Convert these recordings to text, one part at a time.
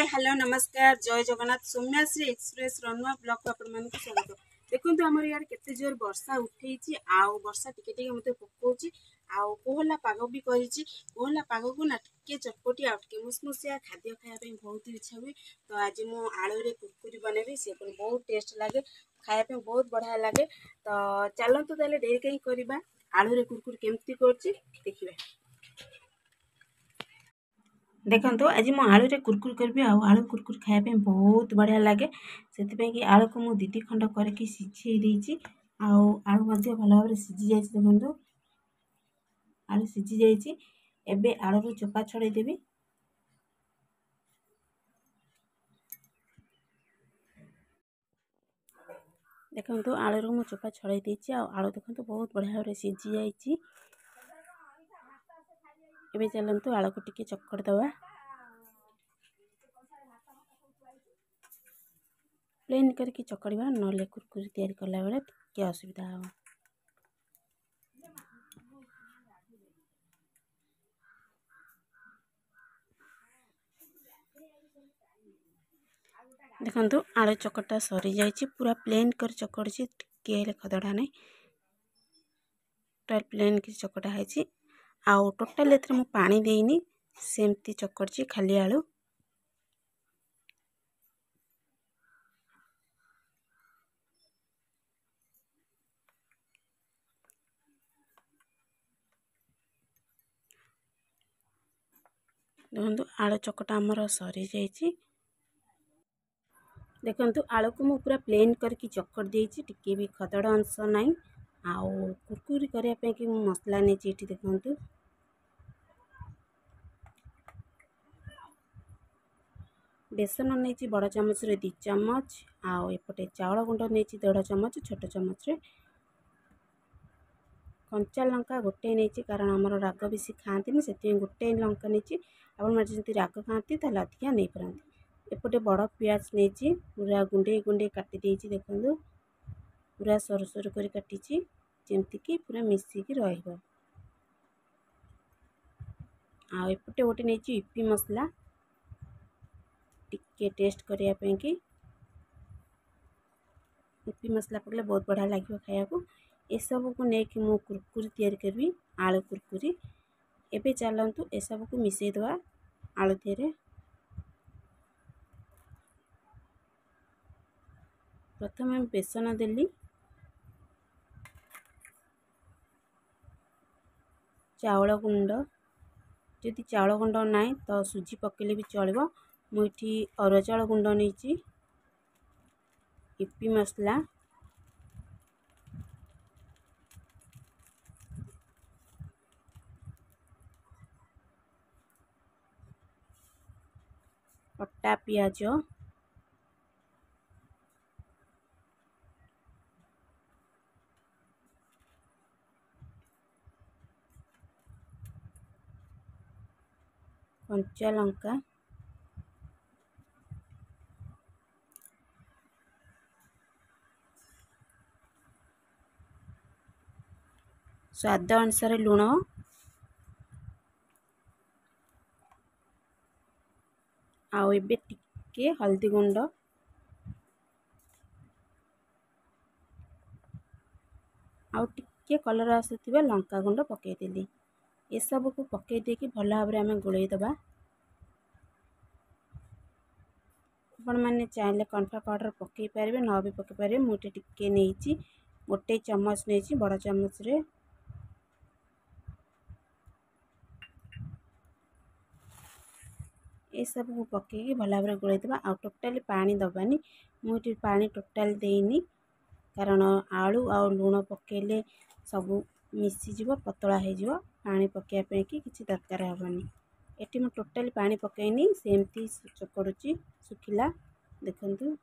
Hi hello नमस्कार जय Jagannath सौम्याश्री express रनुआ block को आपण स्वागत। देखो आमर यार केते जोर वर्षा उठेची आउ वर्षा टिके टिके मते पकोची आउ कोहला पाग भी करिची। कोहला पाग को ना टिके चटपटी आउ टिके मुसमुसिया खाद्य खाया पे बहुत इच्छा हुए। तो आज मु आलू रे कुरकुरी बनेबी से पण बहुत टेस्ट लागे खाया पे बहुत बढ़िया लागे। तो चलंतु ताले देरी कहीं करबा आलू रे कुरकुरी केमती करची देखिबा। देखो आज मु आलू रे कुरकुरी करबी आलू कुरकुरी खाया बहुत बढ़िया लगे से कि आलू को मु दीदी खंड करके सिझे देइछि आलू भल भाव सिझी जाइए। देखो आलू सिझी जाइए एबे आलू रो चोपा छड़े देबी। देखो आलू रो मु चोपा छड़े देइछि आलू देखो बहुत बढ़िया भाव सिझी जाइए। एबे चलंतु आलू को टिके चक्कर दवा प्लेन करके चकड़वा नले कुरकुरी तैयारी करला बेले टिके असुविधा हो। देखो आलू चकटा सरी जाइए पूरा प्लेन कर चकड़ी टिके खदड़ा नहीं टोटाल प्लेन की चकटा है आउ टोटाल एथरे मु पानी देइनी सेमती चकड़ी खाली आलू। देखो आलू चकटा आमर सरी जाइए। देखो आलू को मु पूरा प्लेन करके चकड़ देइछि टिके भी खदड़ अंश नहीं आउ कुरकुरी करिया पे कि मसला नहीं एठी। देखो बेसन नहीं बड़ चामच रे 2 चम्मच आउ एपटे चाउल गुंड नहीं 1.5 चम्मच छोट चम्मच रे कंचा लंका गोटे नहीं कारण आमर राग बेसी खाती से गोटे लंका नहीं आपड़ी राग खाती अधिका नहीं पारती। एपटे बड़ पियाज नहीं पूरा गुंडे गुंडे काटी देइछि। देखो पूरा सरू सरू कर काटी जेमती कि पूरा मिसिकी रहिबो। आ एपटे गोटे नहीं ईपी मसला टिके टेस्ट करिया पे कि ईपी मसला पकड़े बहुत बढ़िया लगे खाया को। ए सब को लेकिन मु कुरकुरी तैयारी करबी आलू कुरकुरी। एबे चलंतु ए सब को मिसई दवा आलू तेरे। प्रथम बेसन देली चाउल गुंड जदि चाउल गुंड नाई तो सुजी पकेले भी चलिबो। मुठी अरुआ चाउल गुंड नहीं ईपी मसला कटा पियाज कंचा लंका स्वाद अनुसार लुण आउ एबे टिके हल्दी गुंड आउ टिके कलर आसुथिबा लंका गुंड पकेदेली। ए सब को पके देकी भल भाव आम गोलई दबा। आपण मैंने चाहे कॉर्नफ्लावर पाउडर पकई पारे न भी पकई पारे मुझे टिके नहीं गोटे चम्मच नहीं बड़ चम्मच रे ये सब को पकईकी भल भाव गोलई दबा। आ टोटाली पानी दबानी मुझे पानी टोटाल देनी कारण आलू आ लुण पकेले सब मिसीज पतला हो पानी पकड़ापी किसी दरकार हेनी। एटी मु टोटाली पानी पकईनी सेमती चकड़ुची सुखिला। देखंतु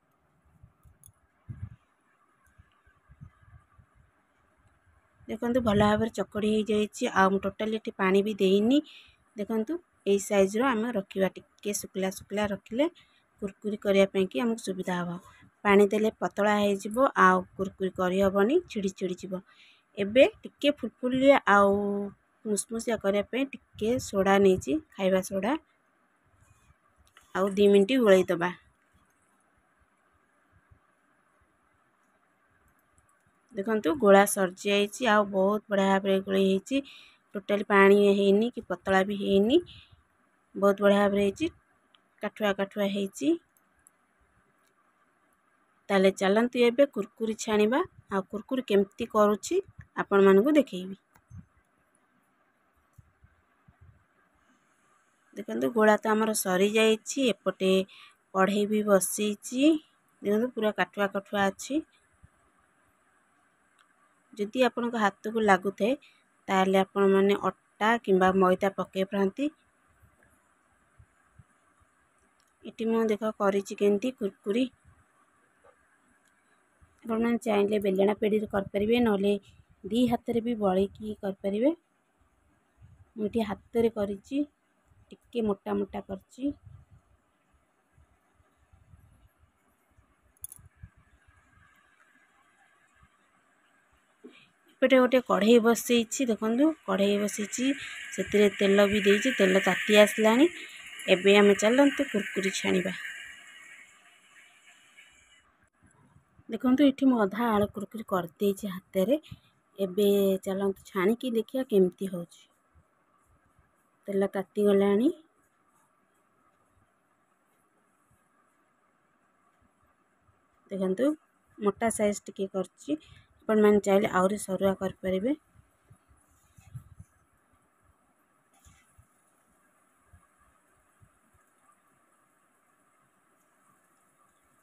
देखंतु भल भाव चकड़ी हो जाइए टोटाली एटी पानी भी देनी। देखंतु यही साइज रो आम रखा टिके सुखला सुखला रखिले कुरकुरी करने की आमको सुविधा हे। पानी देले पतला हो कुरकुरी करहबनी छिड़ी छिड़ी जीव। एबे टिके फुलफुलिया आउ मुसमुसिया करने टिके सोडा नहीं खाइबा सोडा आउ 2 मिनट गोलई दबा। देखंतु गोला सरजी जाइए आ बहुत बढ़िया भाव में गोलई होती टोटाली पानी हैनी कि पतला भी हैनी बहुत बढ़िया भाव में काठुआ काठुआ होती। ताले चलतु एबे कुरकुरी छाणिबा आ कुरकुरी केमती करूची आपण मानकु देखैबी। देखंतु गोला तो आमर सरी जाइए एपटे कढ़ई भी बसईची देखंतु पूरा काठुआ काठुआ अच्छी। जदि आपण हाथ को लागू थे ताले आपण माने अट्टा किंबा मैदा पके पारंती। इटी मु देख करिछि केंती कुरकुरी आपण माने चाहिले बेलना पेड़ी कर परिबे नले 2 हाथ रे भी बळी की कर परिबे। मुठी हाथ रे करिछि टिके मोटा मोटा करछि। पेटे गोटे कढ़ई बसईछि देखंतु कढ़ई बसईछि सेतिरे तेल भी देइछि तेल ताती आसलानी। एबे आमे चलंतु कुरकुरी छाणिबा। देखंतु इठी मु अधा आलू कुरकुरी कर देइछि हाथ रे। एबे चलंतु छाणी की देखिया केमती होछि। तेल ताती गलानी देखंतु मोटा साइज टिके करछि आपण माने चाहिले आउरी सरुआ कर परिबे।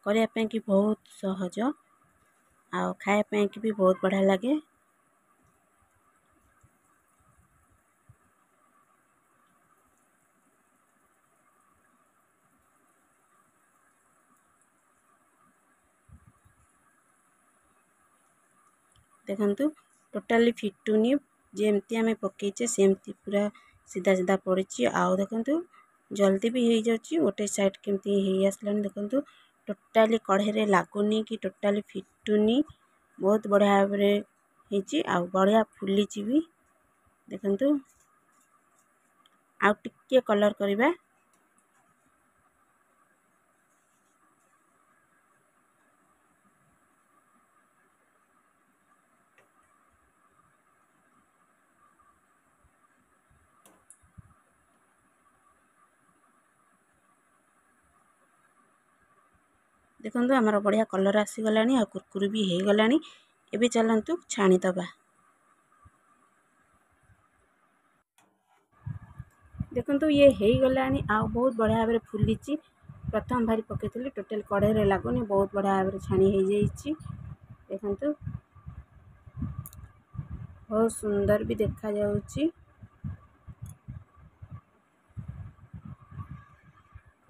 करिया पे कि बहुत सहज आ खाया पे कि भी बहुत बढ़िया लगे। देखंतु टोटाली फिटुनी जेमती आमे पकेइचे सेमती पूरा सीधा सीधा पड़िछि। आउ देखंतु जल्दी भी हो जाउछि गोटे साइड केमती हे आसलानी। देखंतु टोटाली कढ़ई रे लागुनी कि टोटाली फिटुनी बहुत बढ़िया भाव रे हेछि आ बढ़िया फुलीछि भी। देखंतु आ टिके कलर करिबा। देखंतु हमर बढ़िया कलर आसी गलानी आ कुरकुरी भी हे गलानी। एबे चलंतु छाणी दबा। देखंतु ये हे गलानी आ बहुत बढ़िया भाव फुलीछि। प्रथम भारी पकेइतली टोटल कढ़ई रे लागुनी बहुत बढ़िया भाव छाणी हे जाइछि। देखंतु बहुत सुंदर भी देखा जाउछि।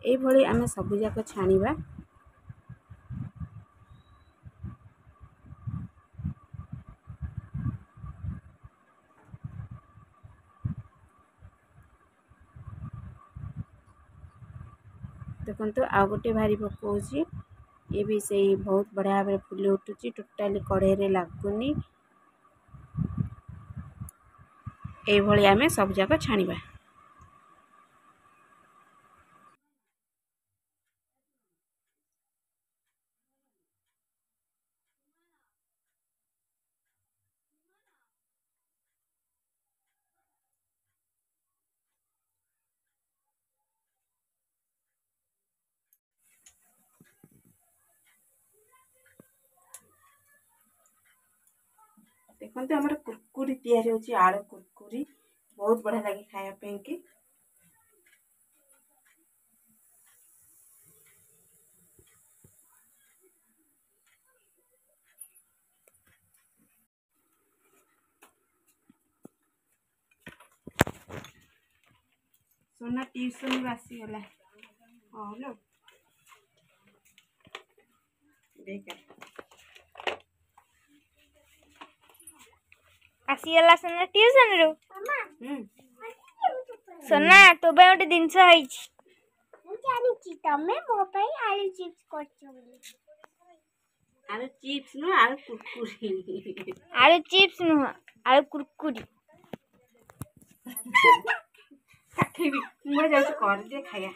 ए भली आमे सब जाक छाणीबा। देखंतु आ गोटे भारी पकोछि ये भी सही बहुत बढ़िया भाव फुली उठुछि टोटाली कढ़ई रे लागुनी। ए भली आमे सब जाक छाणीबा। देखंतु हमर कुरकुरी तैयारी होछि आलू कुरकुरी बहुत बढ़िया लागे खाया पे कि। सोना ट्यूशन आसी गला हां लो देख आसीगला सोना ट्यूशन रो सोना तो बे गोटे जिनस होइछि मु जानिछि तमे मो पई आलू चिप्स करछो बोली। आलू चिप्स नो आलू कुरकुरी आलू चिप्स नो आलू कुरकुरी खाइबी मैं जाउछि कर दे खाया।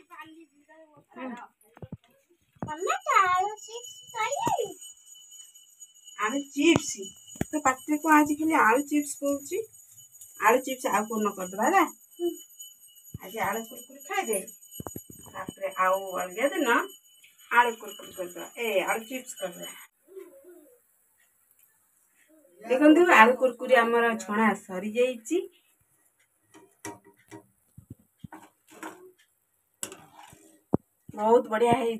मम्मी तो आलू चिप्स खाइए आलू चिप्स तो पाटे को आज खाली आलू चिप्स कहूँ आलू चिप्स आउ कौन करदे है आज आलू कुरकुरी खाइदे आउ अलग दिन आलू कुरकुरी करदे आलू चिप्स करदे देखु आलू कुरकुरी आमर छणा सरी जाइए बहुत बढ़िया है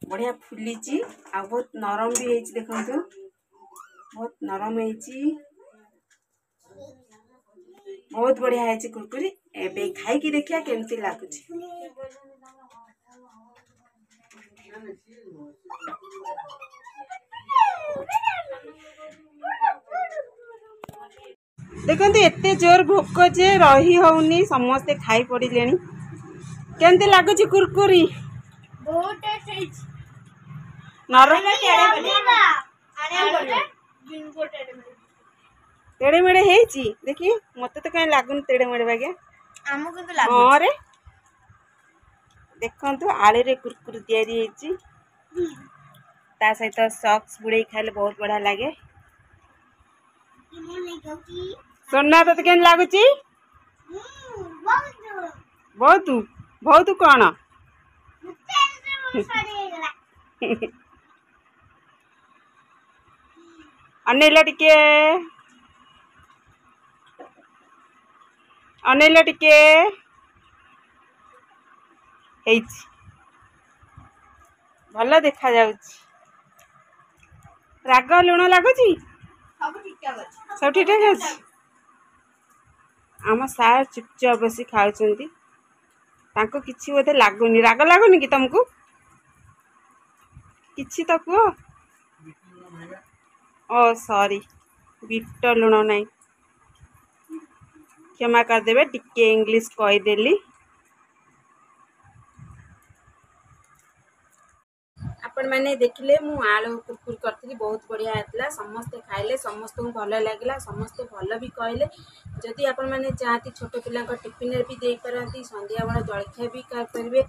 बढ़िया फुली आ बहुत नरम भी है देखु बहुत नरम है बहुत बढ़िया है कुरकुरी एबे खाई की देखिया केमती लागुच देखो एते जोर भोक जे रही होनी समस्ते खाई पड़े केमती लगुच कुरकुरी बहुत टेस्ट नरम तेड़े मेड़े है देखी मत तो कहीं लगुन तेड़े मेड़े बागे हाँ रे देखु आलू रे कुरकुरी तैयारी ता सहित सॉक्स बुड़े खाइले बहुत बढ़िया लगे सोना तो केन लगुच बहुत बहुत कौन अनेल टिके अनेल टिके भल देखा जाउची राग लुण लगुच सब ठीक ठाक अच्छे आम सार चुपचाप बस खाऊँ किसी बोधे लगुनि राग लगुनि कि तुमको किसी तो कह ओ सॉरी बीट लुण नहीं क्षमा करदे टिके इंग्लिश कहीदेली आपण मैंने देखिले मु आलू कुरकुरी करथी बहुत बढ़िया होता समस्ते खाइले समस्त को भल लगे समस्ते भल भी कहले जदि आपण मैंने चाहती छोट पिला टिफिन भी दे पारती संध्या बेला जलखिया भी करेंगे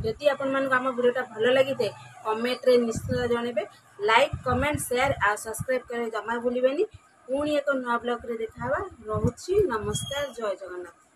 जदि आपण मान आम वीडियोटा भल लगी थे कमेंट रे निश्चित जनइबे लाइक कमेंट शेयर आ सब्सक्राइब करे जमा भूलिबेनी पुणी एक नुआ ब्लॉग रे देखा रोची नमस्कार जय जगन्नाथ।